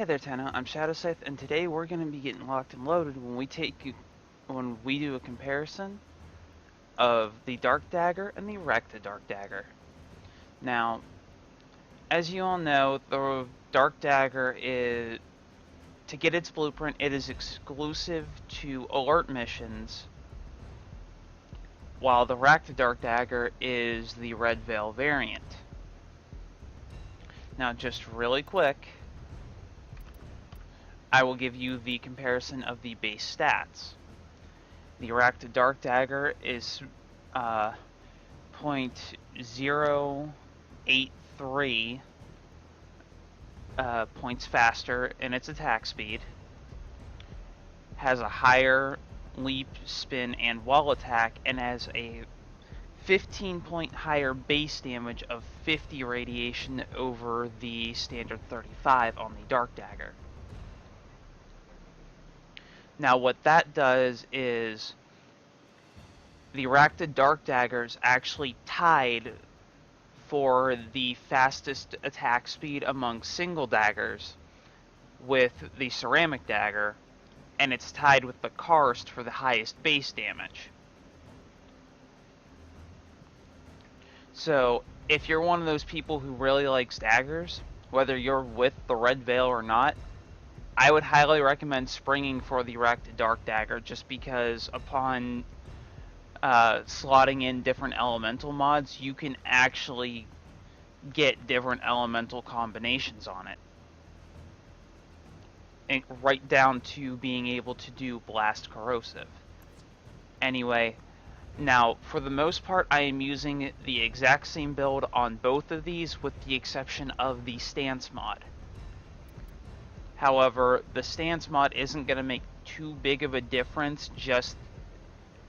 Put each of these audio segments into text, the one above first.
Hey there, Tenno. I'm Shadow Scythe, and today we're going to be getting locked and loaded when we do a comparison of the Dark Dagger and the Wrecked Dark Dagger. Now, as you all know, the Dark Dagger is, to get its blueprint, it is exclusive to alert missions, while the Wrecked Dark Dagger is the Red Veil variant. Now, just really quick, I will give you the comparison of the base stats. The Wrecked Dark Dagger is 0.083 points faster in its attack speed, has a higher leap, spin, and wall attack, and has a 15-point higher base damage of 50 radiation over the standard 35 on the Dark Dagger. Now what that does is the Wrecked Dark Dagger is actually tied for the fastest attack speed among single daggers with the Ceramic Dagger, and it's tied with the Karst for the highest base damage. So if you're one of those people who really likes daggers, whether you're with the Red Veil or not, I would highly recommend springing for the Wrecked Dark Dagger, just because upon slotting in different elemental mods, you can actually get different elemental combinations on it. And right down to being able to do Blast Corrosive. Anyway, now for the most part I am using the exact same build on both of these with the exception of the Stance mod. However, the Stance mod isn't going to make too big of a difference, just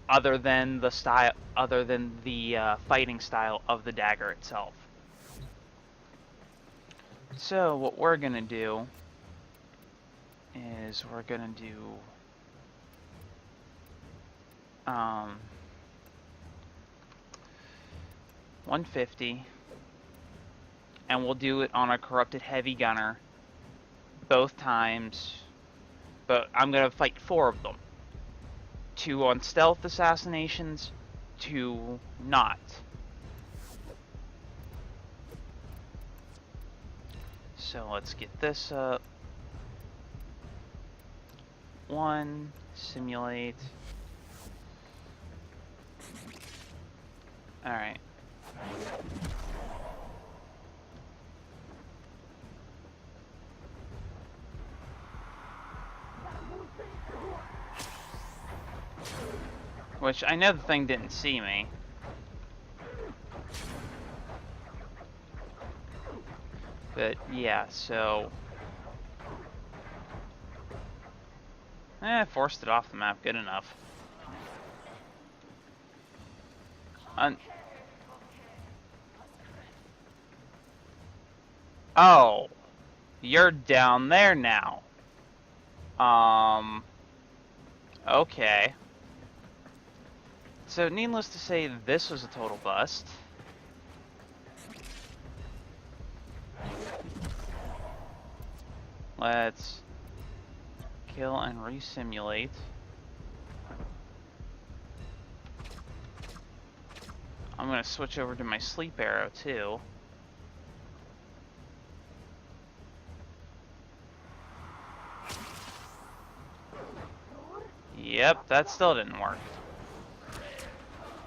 other than the fighting style of the dagger itself. So what we're going to do is we're going to do 150, and we'll do it on a corrupted heavy gunner both times, but I'm going to fight 4 of them. 2 on stealth assassinations, 2 not. So let's get this up. 1, simulate. Alright. Which, I know the thing didn't see me. But, yeah, so... forced it off the map, good enough. Oh! You're down there now. Okay. So, needless to say, this was a total bust. Let's kill and re-simulate. I'm gonna switch over to my sleep arrow, too. Yep, that still didn't work.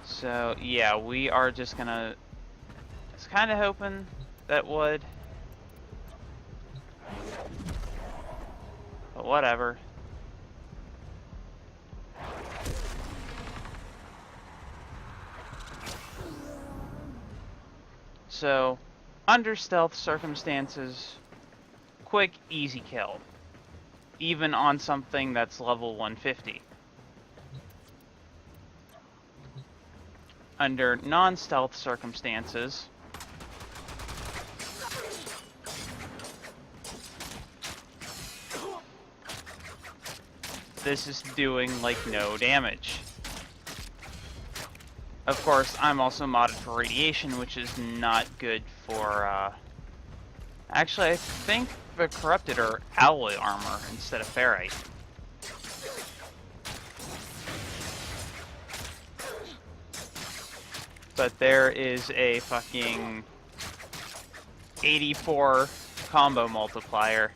So, yeah, we are just gonna... I was kind of hoping that would. But whatever. So, under stealth circumstances, quick, easy kill. Even on something that's level 150. Under non-stealth circumstances, this is doing like no damage. Of course, I'm also modded for radiation, which is not good for, actually, I think corrupted or alloy armor instead of ferrite. But there is a fucking 84 combo multiplier.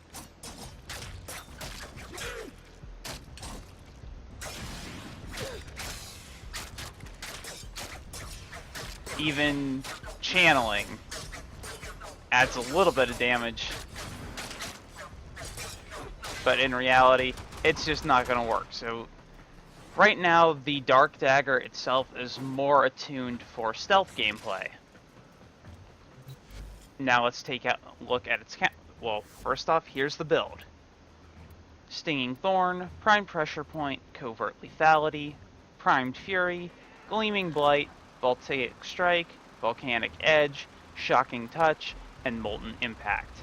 Even channeling adds a little bit of damage, but in reality, it's just not going to work. So right now, the Dark Dagger itself is more attuned for stealth gameplay. Now let's take a look at its well, first off, here's the build. Stinging Thorn, Primed Pressure Point, Covert Lethality, Primed Fury, Gleaming Blight, Voltaic Strike, Volcanic Edge, Shocking Touch, and Molten Impact.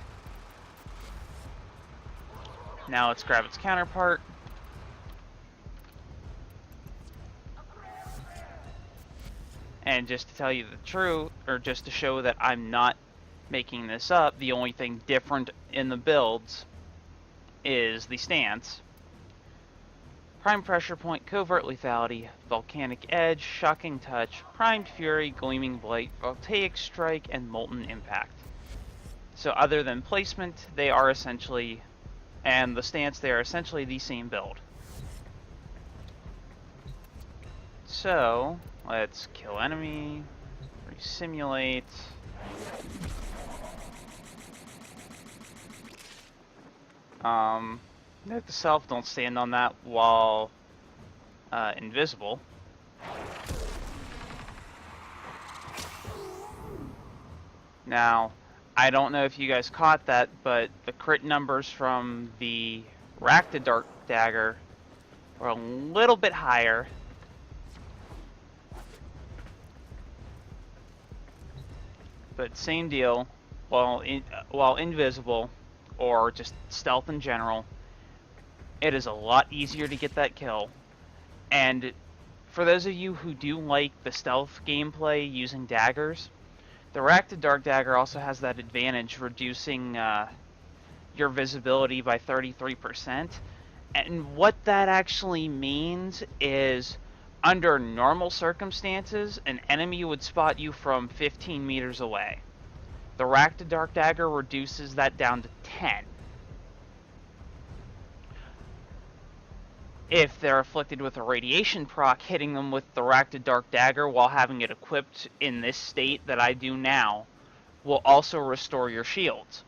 Now let's grab its counterpart. And just to tell you the truth, or just to show that I'm not making this up, the only thing different in the builds is the stance. Prime Pressure Point, Covert Lethality, Volcanic Edge, Shocking Touch, Primed Fury, Gleaming Blight, Voltaic Strike, and Molten Impact. So other than placement, they are essentially, and the stance, they are essentially the same build. So, let's kill enemy, resimulate. Note to self, don't stand on that while invisible. Now, I don't know if you guys caught that, but the crit numbers from the Rakta Dark Dagger were a little bit higher. But same deal, while invisible, or just stealth in general, it is a lot easier to get that kill. And for those of you who do like the stealth gameplay using daggers, the Rakta Dark Dagger also has that advantage, reducing your visibility by 33%. And what that actually means is, under normal circumstances, an enemy would spot you from 15 meters away. The Rakta Dark Dagger reduces that down to 10. If they're afflicted with a radiation proc, hitting them with the Rakta Dark Dagger while having it equipped in this state that I do now will also restore your shields,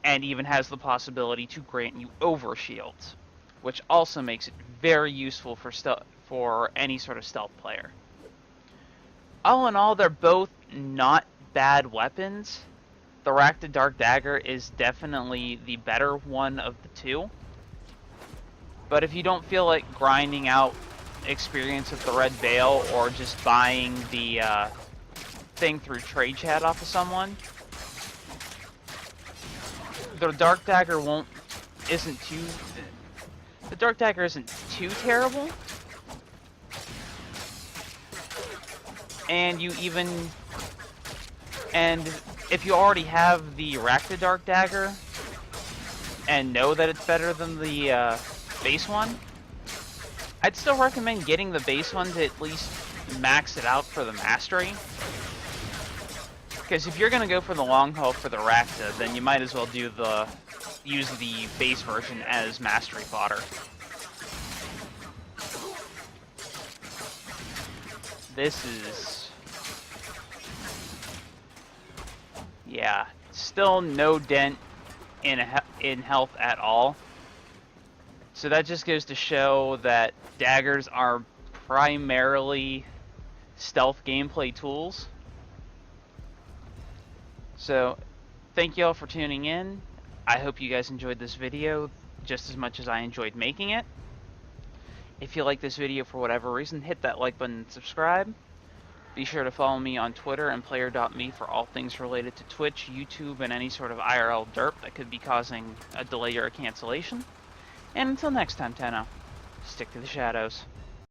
and even has the possibility to grant you overshields, which also makes it very useful for any sort of stealth player. All in all, they're both not bad weapons. The Rakta Dark Dagger is definitely the better one of the two. But if you don't feel like grinding out experience with the Red Veil, or just buying the thing through trade chat off of someone, the Dark Dagger isn't too terrible. And if you already have the Rakta Dark Dagger and know that it's better than the base one, I'd still recommend getting the base one to at least max it out for the mastery. Because if you're going to go for the long haul for the Rakta, then you might as well use the base version as mastery fodder. This is... yeah, still no dent in health at all. So that just goes to show that daggers are primarily stealth gameplay tools. So, thank you all for tuning in. I hope you guys enjoyed this video just as much as I enjoyed making it. If you like this video for whatever reason, hit that like button and subscribe. Be sure to follow me on Twitter and player.me for all things related to Twitch, YouTube, and any sort of IRL derp that could be causing a delay or a cancellation. And until next time, Tenno, stick to the shadows.